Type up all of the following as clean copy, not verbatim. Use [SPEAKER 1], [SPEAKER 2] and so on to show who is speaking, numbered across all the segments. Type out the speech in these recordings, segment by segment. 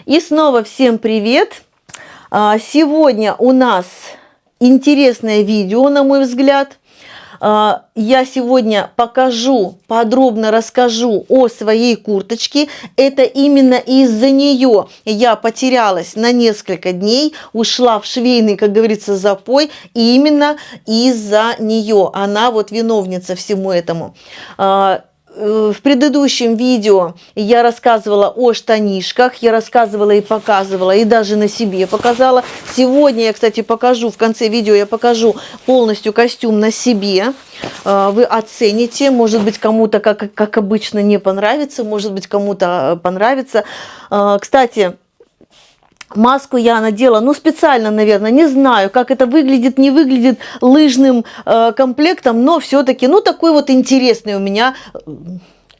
[SPEAKER 1] И снова всем привет! Сегодня у нас интересное видео, на мой взгляд. Я сегодня подробно расскажу о своей курточке. Это именно из-за нее я потерялась на несколько дней, ушла в швейный, как говорится, запой. И именно из-за нее она вот виновница всему этому. В предыдущем видео я рассказывала о штанишках, я рассказывала и показывала, и даже на себе показала. Сегодня я, кстати, покажу, в конце видео я покажу полностью костюм на себе. Вы оцените, может быть, кому-то, как обычно, не понравится, может быть, кому-то понравится. Кстати, маску я надела, специально, наверное, не знаю, как это выглядит, не выглядит лыжным комплектом, но все-таки, такой вот интересный у меня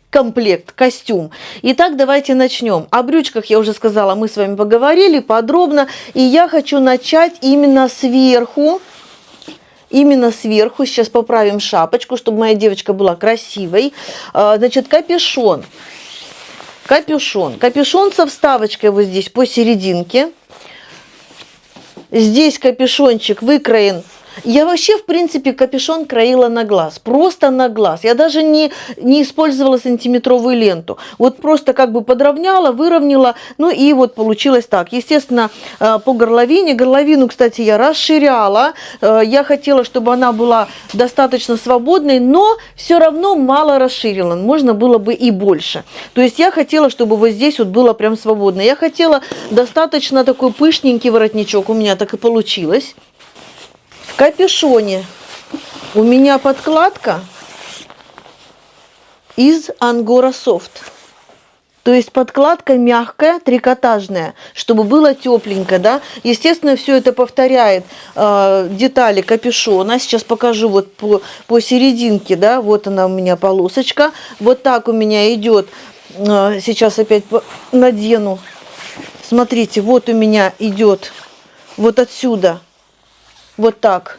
[SPEAKER 1] комплект, костюм. Итак, давайте начнем. О брючках я уже сказала, мы с вами поговорили подробно, и я хочу начать именно сверху. Именно сверху. Сейчас поправим шапочку, чтобы моя девочка была красивой. Значит, капюшон. Капюшон со вставочкой вот здесь посерединке. Здесь капюшончик выкроен. Я вообще, в принципе, капюшон краила на глаз. Просто на глаз. Я даже не использовала сантиметровую ленту. Вот просто как бы подровняла, выровняла. И вот получилось так. Естественно, по горловине. Горловину, кстати, я расширяла. Я хотела, чтобы она была достаточно свободной, но все равно мало расширила. Можно было бы и больше. То есть я хотела, чтобы вот здесь вот было прям свободно. Я хотела достаточно такой пышненький воротничок. У меня так и получилось. В капюшоне у меня подкладка из Angora Soft. То есть подкладка мягкая, трикотажная, чтобы было тепленько, да. Естественно, все это повторяет детали капюшона. Сейчас покажу вот по серединке, да. Вот она у меня полосочка. Вот так у меня идет. Сейчас опять надену. Смотрите, вот у меня идет вот отсюда. Вот так.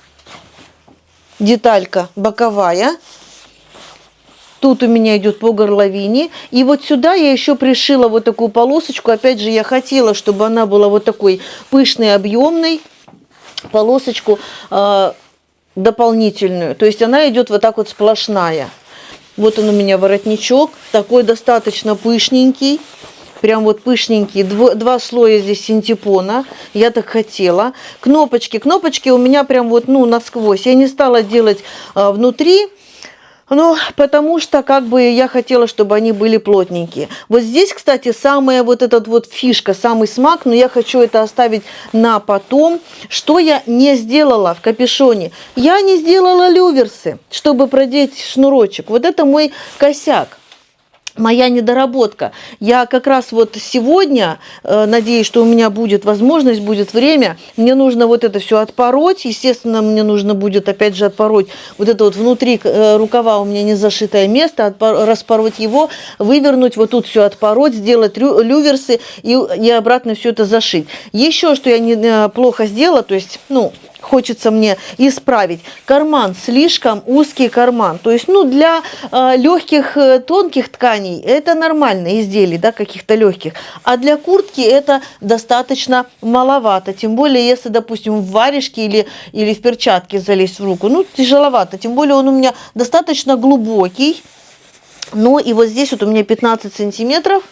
[SPEAKER 1] Деталька боковая. Тут у меня идет по горловине. И вот сюда я еще пришила вот такую полосочку. Опять же, я хотела, чтобы она была вот такой пышной, объемной. Полосочку дополнительную. То есть она идет вот так вот сплошная. Вот он у меня воротничок. Такой достаточно пышненький. Прям вот пышненькие, два слоя здесь синтепона, я так хотела. Кнопочки у меня прям вот, насквозь. Я не стала делать внутри, потому что как бы я хотела, чтобы они были плотненькие. Вот здесь, кстати, самая вот эта вот фишка, самый смак, но я хочу это оставить на потом. Что я не сделала в капюшоне? Я не сделала люверсы, чтобы продеть шнурочек. Вот это мой косяк. Моя недоработка. Я как раз вот сегодня, надеюсь, что у меня будет возможность, будет время, мне нужно вот это все отпороть. Естественно, мне нужно будет опять же отпороть вот это вот внутри рукава у меня не зашитое место, распороть его, вывернуть, вот тут все отпороть, сделать люверсы и обратно все это зашить. Еще что я плохо сделала, то есть, хочется мне исправить. Карман, слишком узкий карман. То есть, для легких, тонких тканей это нормально, изделий, да, каких-то легких. А для куртки это достаточно маловато. Тем более, если, допустим, в варежке или в перчатке залезть в руку. Тяжеловато. Тем более, он у меня достаточно глубокий. И вот здесь вот у меня 15 сантиметров,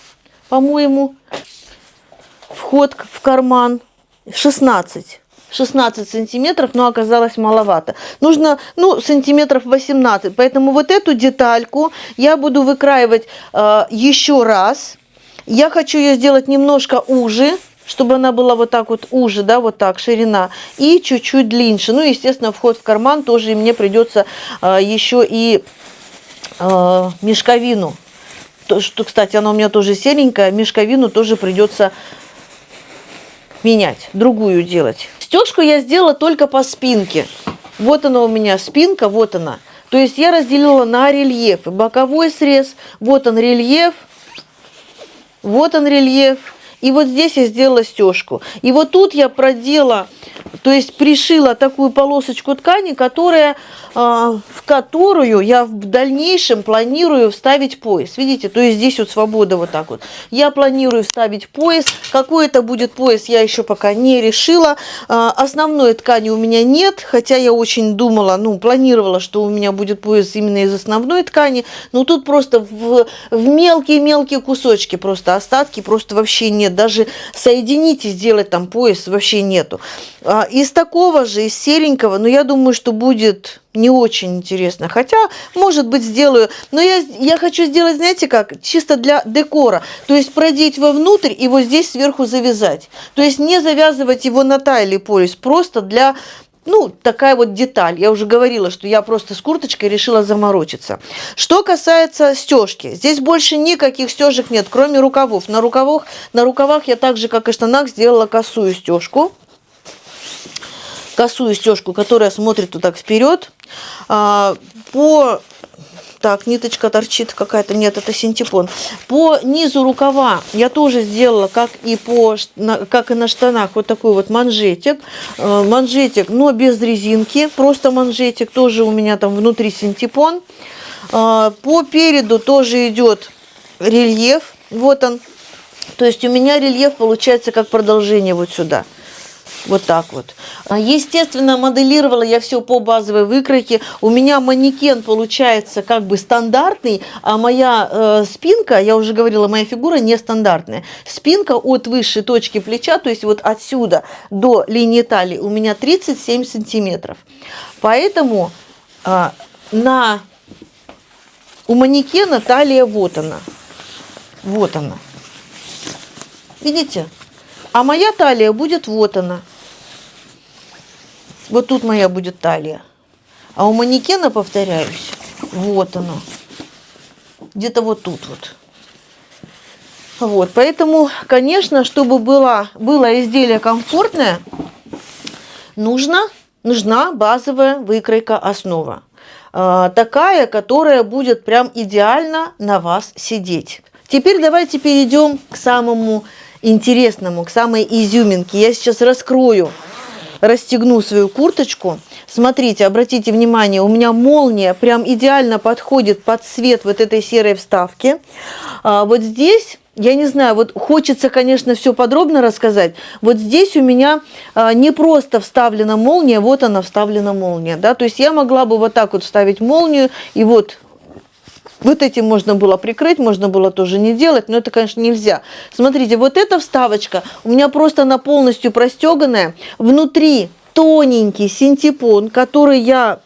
[SPEAKER 1] по-моему, вход в карман. 16 сантиметров, но оказалось маловато. Нужно, сантиметров 18. Поэтому вот эту детальку я буду выкраивать еще раз. Я хочу ее сделать немножко уже, чтобы она была вот так вот уже, да, вот так, ширина. И чуть-чуть длиннее. Естественно, вход в карман тоже, и мне придется еще и мешковину. Кстати, она у меня тоже серенькая. Мешковину тоже придется менять, другую делать. Стежку я сделала только по спинке. Вот она у меня спинка, вот она. То есть я разделила на рельефы. Боковой срез, вот он рельеф, и вот здесь я сделала стежку. И вот тут я продела, то есть пришила такую полосочку ткани, в которую я в дальнейшем планирую вставить пояс. Видите, то есть здесь вот свобода вот так вот. Я планирую вставить пояс. Какой это будет пояс, я еще пока не решила. Основной ткани у меня нет, хотя я очень думала, планировала, что у меня будет пояс именно из основной ткани. Но тут просто в мелкие-мелкие кусочки, просто остатки, просто вообще нет. Даже соединить и сделать там пояс вообще нету. Из такого же, из серенького, но я думаю, что будет не очень интересно. Хотя, может быть, сделаю. Но я хочу сделать, знаете как, чисто для декора. То есть продеть вовнутрь и вот здесь сверху завязать. То есть не завязывать его на талии пояс, просто для... такая вот деталь. Я уже говорила, что я просто с курточкой решила заморочиться. Что касается стежки, здесь больше никаких стежек нет, кроме рукавов. На рукавах я так же, как и штанах, сделала косую стежку. Косую стежку, которая смотрит вот так вперед. Так, ниточка торчит какая-то. Нет, это синтепон. По низу рукава я тоже сделала, как и на штанах, вот такой вот манжетик. Манжетик, но без резинки. Просто манжетик. Тоже у меня там внутри синтепон. По переду тоже идет рельеф. Вот он. То есть у меня рельеф получается как продолжение вот сюда. Вот так вот. Естественно, моделировала я все по базовой выкройке. У меня манекен получается как бы стандартный, а моя спинка, я уже говорила, моя фигура нестандартная. Спинка от высшей точки плеча, то есть вот отсюда до линии талии у меня 37 сантиметров. Поэтому у манекена талия вот она. Вот она. Видите? А моя талия будет вот она. Вот тут моя будет талия. А у манекена, повторяюсь, вот оно. Где-то вот тут вот. Вот. Поэтому, конечно, чтобы было изделие комфортное, нужна базовая выкройка основа. Такая, которая будет прям идеально на вас сидеть. Теперь давайте перейдем к самому интересному, к самой изюминке. Я сейчас расстегну свою курточку. Смотрите, обратите внимание, у меня молния прям идеально подходит под цвет вот этой серой вставки. Вот здесь, я не знаю, вот хочется, конечно, все подробно рассказать. Вот здесь у меня не просто вставлена молния, вот она вставлена молния. Да? То есть я могла бы вот так вот вставить молнию, и вот этим можно было прикрыть, можно было тоже не делать, но это, конечно, нельзя. Смотрите, вот эта вставочка у меня просто она полностью простеганная. Внутри тоненький синтепон, который я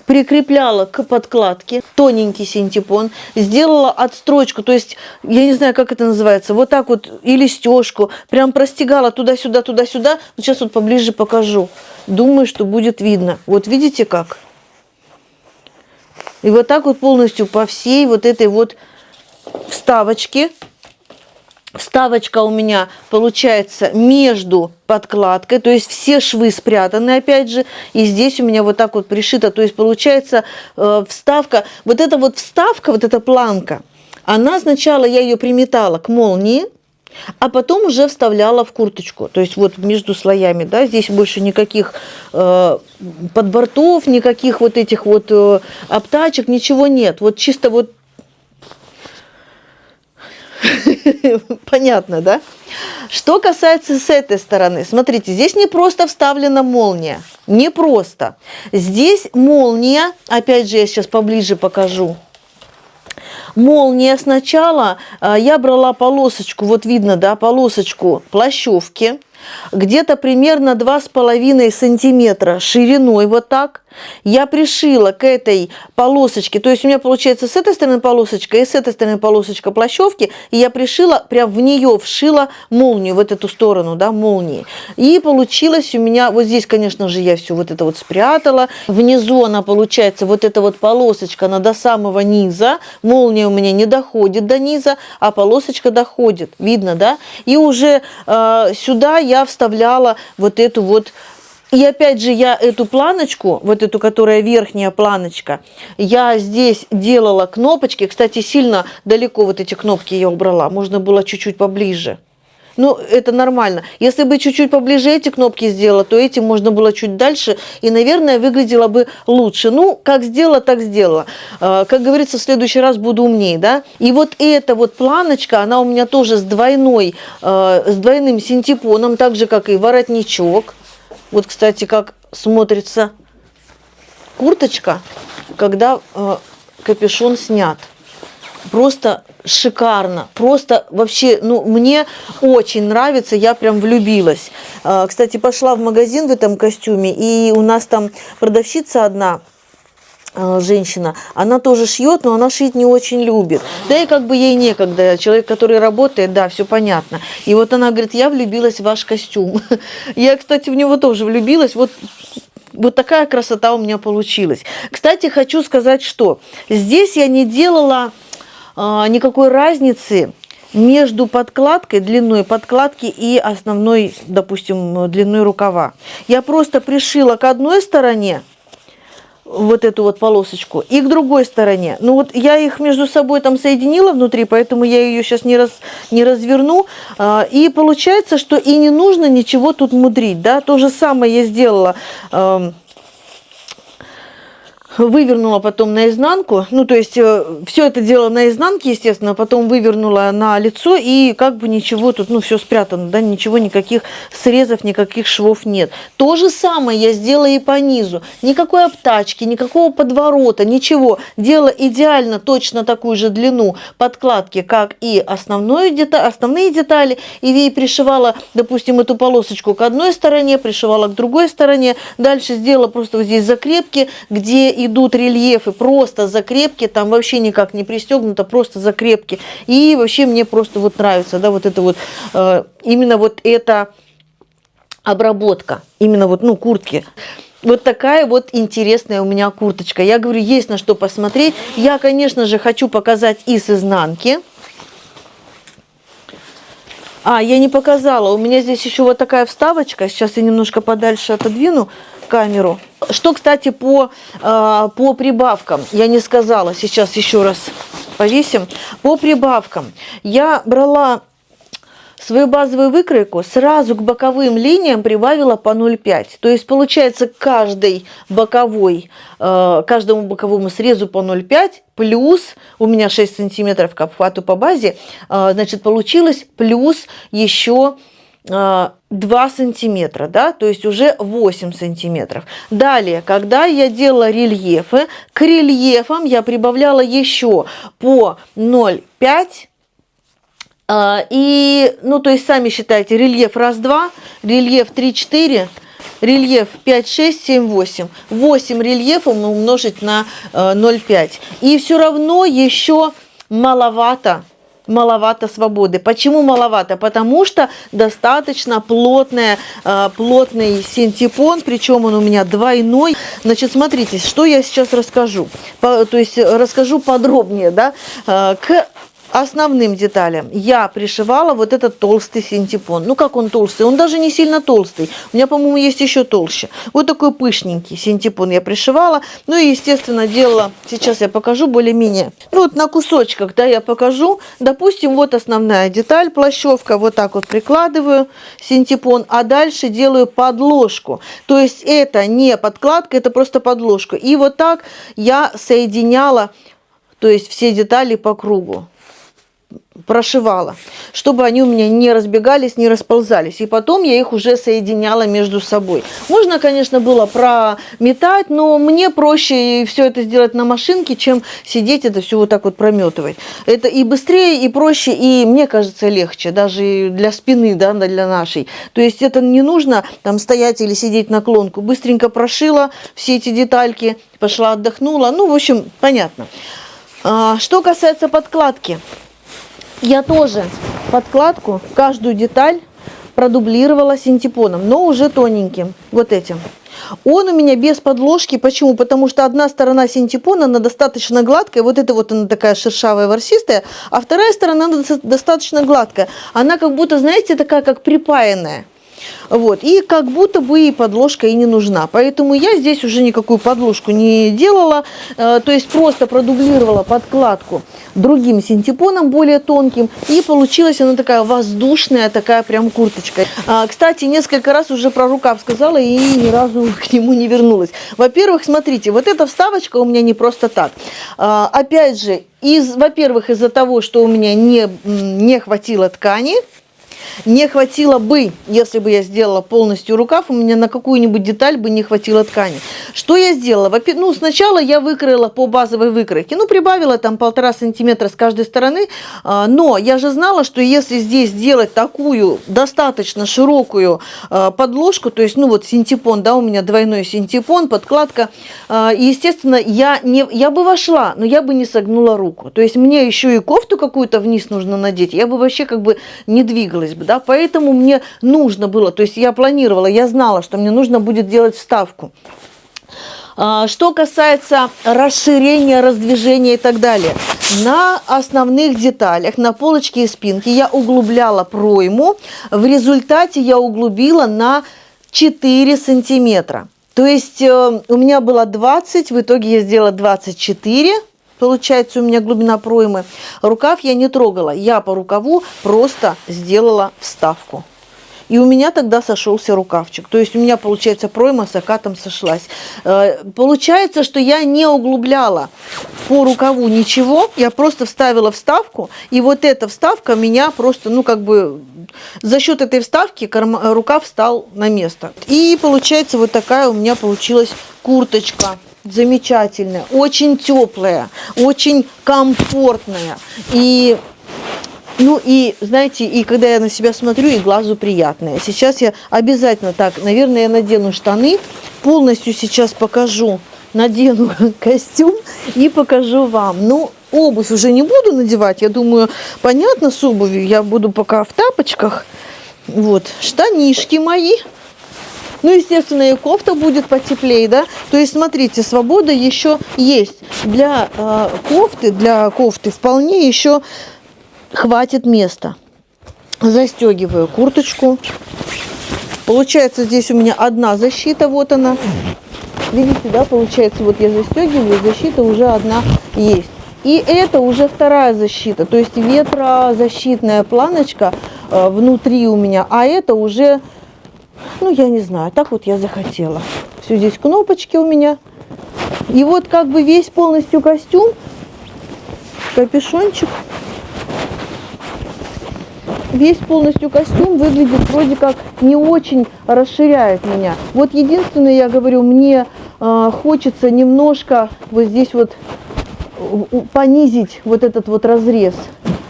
[SPEAKER 1] прикрепляла к подкладке. Тоненький синтепон. Сделала отстрочку, то есть, я не знаю, как это называется, вот так вот, или стежку. Прям простегала туда-сюда, туда-сюда. Вот сейчас вот поближе покажу. Думаю, что будет видно. Вот видите как? И вот так вот полностью по всей вот этой вот вставочке. Вставочка у меня получается между подкладкой, то есть все швы спрятаны опять же. И здесь у меня вот так вот пришито, то есть получается вставка. Вот эта вставка, вот эта планка, она сначала, я ее приметала к молнии, а потом уже вставляла в курточку, то есть вот между слоями, да, здесь больше никаких подбортов, никаких вот этих вот обтачек, ничего нет, вот чисто вот понятно, да? Что касается с этой стороны, смотрите, здесь не просто вставлена молния, не просто, здесь молния, опять же я сейчас поближе покажу. Молния сначала, я брала полосочку, вот видно, да, полосочку плащевки, где-то примерно 2,5 сантиметра шириной, вот так. Я пришила к этой полосочке, то есть у меня получается с этой стороны полосочка и с этой стороны полосочка плащевки, и я пришила, прям в нее вшила молнию, в эту сторону, да, молнии. И получилось у меня, вот здесь, конечно же, я все вот это вот спрятала, внизу она получается, вот эта вот полосочка, она до самого низа, молния у меня не доходит до низа, а полосочка доходит, видно, да? И уже сюда я вставляла вот эту вот И опять же, я эту планочку, вот эту, которая верхняя планочка, я здесь делала кнопочки. Кстати, сильно далеко вот эти кнопки я убрала. Можно было чуть-чуть поближе. Ну, это нормально. Если бы чуть-чуть поближе эти кнопки сделала, то эти можно было чуть дальше, и, наверное, выглядело бы лучше. Ну, как сделала, так сделала. Как говорится, в следующий раз буду умнее, да? И вот эта вот планочка, она у меня тоже с двойным синтепоном, так же, как и воротничок. Вот, кстати, как смотрится курточка, когда капюшон снят. Просто шикарно, просто вообще, ну, мне очень нравится, я прям влюбилась. Кстати, пошла в магазин в этом костюме, и у нас там продавщица одна, женщина, она тоже шьет, но она шить не очень любит. Да и как бы ей некогда. Человек, который работает, да, все понятно. И вот она говорит, я влюбилась в ваш костюм. Я, кстати, в него тоже влюбилась. Вот такая красота у меня получилась. Кстати, хочу сказать, что здесь я не делала никакой разницы между подкладкой, длиной подкладки и основной, допустим, длиной рукава. Я просто пришила к одной стороне вот эту вот полосочку и к другой стороне. Ну вот я их между собой там соединила внутри, поэтому я ее сейчас не разверну. И получается, что и не нужно ничего тут мудрить, да. То же самое я сделала, вывернула потом наизнанку, ну, то есть все это дело на изнанке, естественно, потом вывернула на лицо, и как бы ничего тут, ну, все спрятано, да, ничего, никаких срезов, никаких швов нет. То же самое я сделала и по низу. Никакой обтачки, никакого подворота, ничего. Делала идеально точно такую же длину подкладки, как и основные детали, и ей пришивала, допустим, эту полосочку к одной стороне, пришивала к другой стороне, дальше сделала просто вот здесь закрепки, где идут рельефы, просто закрепки, там вообще никак не пристегнуто, просто закрепки. И вообще мне просто вот нравится, да, вот это вот, именно вот эта обработка, именно вот, ну, куртки. Вот такая вот интересная у меня курточка. Я говорю, есть на что посмотреть. Я, конечно же, хочу показать и с изнанки. Я не показала. У меня здесь еще вот такая вставочка. Сейчас я немножко подальше отодвину камеру. Что, кстати, по прибавкам, я не сказала, сейчас еще раз повесим. По прибавкам я брала свою базовую выкройку, сразу к боковым линиям прибавила по 0,5. То есть, получается, каждому боковому срезу по 0,5, плюс у меня 6 сантиметров к обхвату по базе, значит, получилось плюс еще 2 сантиметра, да, то есть уже 8 сантиметров. Далее, когда я делала рельефы, к рельефам я прибавляла еще по 0,5. И, ну, то есть, сами считайте, рельеф 1-2, рельеф 3-4, рельеф 5-6, 7-8. 8 рельефов умножить на 0,5. И все равно еще маловато свободы. Почему маловато? Потому что достаточно плотный синтепон, причем он у меня двойной. Значит, смотрите, что я сейчас расскажу. То есть, расскажу подробнее, да, к основным деталям я пришивала вот этот толстый синтепон. Ну, как он толстый? Он даже не сильно толстый. У меня, по-моему, есть еще толще. Вот такой пышненький синтепон я пришивала. Ну, и, естественно, делала, сейчас я покажу более-менее. Ну, вот на кусочках, да, я покажу. Допустим, вот основная деталь, плащевка. Вот так вот прикладываю синтепон, а дальше делаю подложку. То есть, это не подкладка, это просто подложка. И вот так я соединяла, то есть, все детали по кругу. Прошивала, чтобы они у меня не разбегались, не расползались. И потом я их уже соединяла между собой. Можно, конечно, было прометать, но мне проще все это сделать на машинке, чем сидеть это все вот так вот прометывать. Это и быстрее, и проще, и, мне кажется, легче, даже для спины, да, для нашей. То есть это не нужно там стоять или сидеть наклонку. Быстренько прошила все эти детальки, пошла отдохнула. Ну, в общем, понятно. Что касается подкладки. Я тоже подкладку, каждую деталь продублировала синтепоном, но уже тоненьким, вот этим. Он у меня без подложки. Почему? Потому что одна сторона синтепона, она достаточно гладкая, вот эта вот она такая шершавая, ворсистая, а вторая сторона достаточно гладкая. Она как будто, знаете, такая как припаянная. Вот, и как будто бы и подложка и не нужна. Поэтому я здесь уже никакую подложку не делала, то есть просто продублировала подкладку другим синтепоном, более тонким, и получилась она такая воздушная, такая прям курточка. Кстати, несколько раз уже про рукав сказала и ни разу к нему не вернулась. Во-первых, смотрите, вот эта вставочка у меня не просто так. Опять же, во-первых, из-за того, что у меня не хватило ткани, не хватило бы, если бы я сделала полностью рукав, у меня на какую-нибудь деталь бы не хватило ткани. Что я сделала? Ну, сначала я выкроила по базовой выкройке, ну, прибавила там 1,5 сантиметра с каждой стороны, но я же знала, что если здесь сделать такую достаточно широкую подложку, то есть, ну, вот синтепон, да, у меня двойной синтепон, подкладка, естественно, я бы вошла, но я бы не согнула руку. То есть мне еще и кофту какую-то вниз нужно надеть, я бы вообще как бы не двигалась бы. Да, поэтому мне нужно было, то есть я планировала, я знала, что мне нужно будет делать вставку. Что касается расширения, раздвижения и так далее, на основных деталях, на полочке и спинке я углубляла пройму, в результате я углубила на 4 сантиметра. То есть у меня было 20, в итоге я сделала 24. Получается, у меня глубина проймы. Рукав я не трогала. Я по рукаву просто сделала вставку. И у меня тогда сошелся рукавчик. То есть у меня, получается, пройма с окатом сошлась. Получается, что я не углубляла по рукаву ничего. Я просто вставила вставку. И вот эта вставка меня просто, ну, как бы, за счет этой вставки рукав встал на место. И получается, вот такая у меня получилась курточка. Замечательная, очень теплая, очень комфортная. И, ну и, знаете, и когда я на себя смотрю, и глазу приятная. Сейчас я обязательно так, наверное, я надену штаны, полностью сейчас покажу, надену костюм и покажу вам. Ну, обувь уже не буду надевать, я думаю, понятно с обувью, я буду пока в тапочках. Вот, штанишки мои. Ну, естественно, и кофта будет потеплее, да. То есть, смотрите, свобода еще есть. Для кофты вполне еще хватит места. Застегиваю курточку. Получается, здесь у меня одна защита, вот она. Видите, да, получается, вот я застегиваю, защита уже одна есть. И это уже вторая защита, то есть ветрозащитная планочка внутри у меня, а это уже... Ну, я не знаю, так вот я захотела. Все, здесь кнопочки у меня. И вот как бы весь полностью костюм, капюшончик. Весь полностью костюм выглядит вроде как не очень расширяет меня. Вот единственное, я говорю, мне хочется немножко вот здесь вот понизить вот этот вот разрез.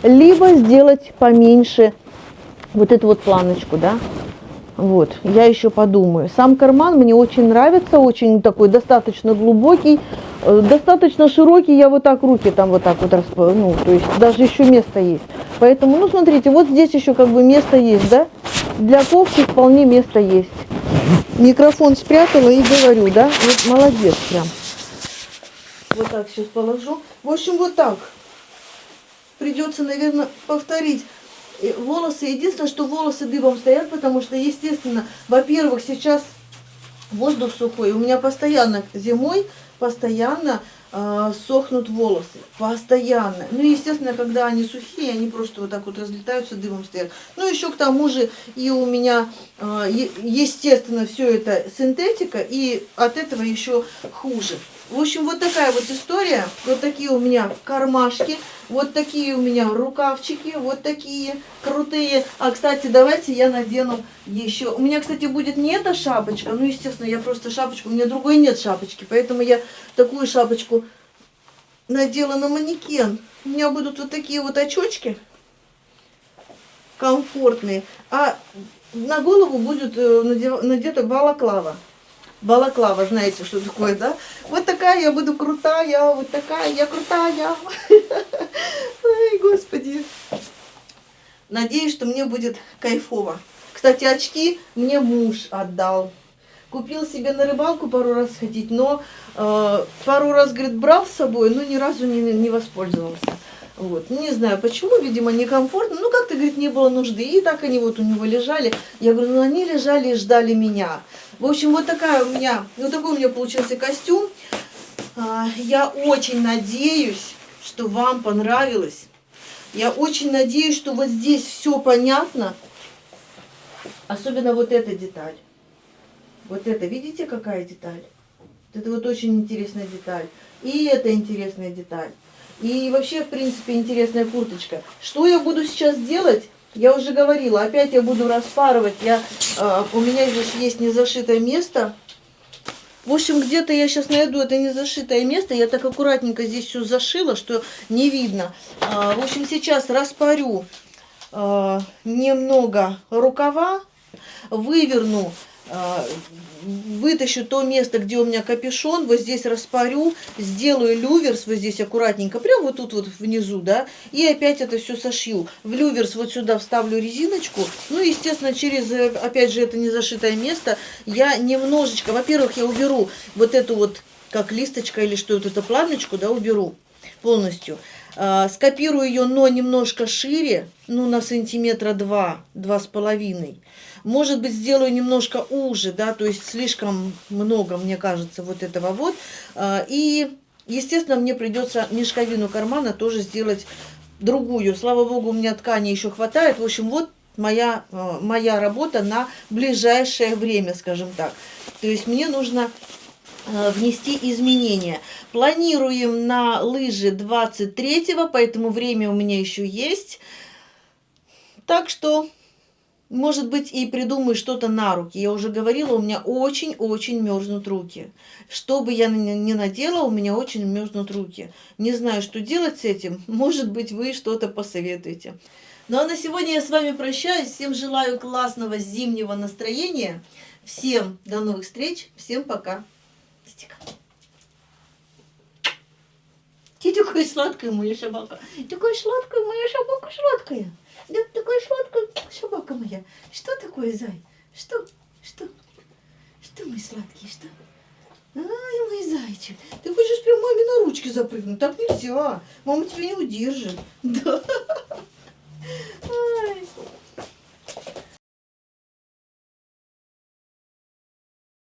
[SPEAKER 1] Либо сделать поменьше вот эту вот планочку, да. Вот, я еще подумаю. Сам карман мне очень нравится, очень такой достаточно глубокий, достаточно широкий. Я вот так руки там вот так вот, ну, то есть даже еще место есть. Поэтому, ну, смотрите, вот здесь еще как бы место есть, да? Для кофты вполне место есть. Микрофон спрятала и говорю, да? Вот молодец прям. Вот так сейчас положу. В общем, вот так. Придется, наверное, повторить. Волосы, единственное, что волосы дыбом стоят, потому что, естественно, во-первых, сейчас воздух сухой, у меня постоянно зимой, постоянно сохнут волосы, постоянно. Ну, естественно, когда они сухие, они просто вот так вот разлетаются, дымом стоят. Ну, еще к тому же и у меня, естественно, все это синтетика, и от этого еще хуже. В общем, вот такая вот история. Вот такие у меня кармашки. Вот такие у меня рукавчики. Вот такие крутые. А, кстати, давайте я надену еще. У меня, кстати, будет не эта шапочка. Ну, естественно, я просто шапочку. У меня другой нет шапочки. Поэтому я такую шапочку надела на манекен. У меня будут вот такие вот очочки. Комфортные. А на голову будет надета балаклава. Балаклава, знаете, что такое, да? Вот такая я буду крутая, вот такая я крутая. Ой, господи. Надеюсь, что мне будет кайфово. Кстати, очки мне муж отдал. Купил себе на рыбалку пару раз сходить, но пару раз, говорит, брал с собой, но ни разу не воспользовался. Вот. Не знаю почему, видимо, некомфортно. Ну, как-то, говорит, не было нужды. И так они вот у него лежали. Я говорю, ну, они лежали и ждали меня. В общем, вот такой у меня получился костюм. Я очень надеюсь, что вам понравилось. Я очень надеюсь, что вот здесь все понятно. Особенно вот эта деталь. Вот это, видите, какая деталь? Это вот очень интересная деталь. И это интересная деталь. И вообще, в принципе, интересная курточка. Что я буду сейчас делать? Я уже говорила, опять я буду распарывать. У меня здесь есть незашитое место. В общем, где-то я сейчас найду это незашитое место. Я так аккуратненько здесь все зашила, что не видно. В общем, сейчас распарю немного рукава, выверну, вытащу то место, где у меня капюшон, вот здесь распарю, сделаю люверс вот здесь аккуратненько, прям вот тут вот внизу, да, и опять это все сошью. В люверс вот сюда вставлю резиночку, ну, естественно, через, опять же, это не зашитое место, я немножечко, во-первых, я уберу вот эту вот, как листочка или что это, планочку, да, уберу полностью. Скопирую ее, но немножко шире, ну, на сантиметра 2-2,5. Может быть, сделаю немножко уже, да, то есть слишком много, мне кажется, вот этого вот. И, естественно, мне придется мешковину кармана тоже сделать другую. Слава богу, у меня ткани еще хватает. В общем, вот моя работа на ближайшее время, скажем так. То есть мне нужно внести изменения. Планируем на лыжи 23-го, поэтому время у меня еще есть. Так что, может быть, и придумаю что-то на руки. Я уже говорила, у меня очень-очень мерзнут руки. Что бы я ни надела, у меня очень мерзнут руки. Не знаю, что делать с этим. Может быть, вы что-то посоветуете. Ну а на сегодня я с вами прощаюсь. Всем желаю классного зимнего настроения. Всем до новых встреч. Всем пока. Ты такая сладкая моя собака. Такая сладкая моя собака, сладкая. Да, такая сладкая собака моя. Что такое, зай? Что? Что мой сладкий, что? Ай, мой зайчик. Ты хочешь прям маме на ручки запрыгнуть? Так нельзя. Мама тебя не удержит. Да.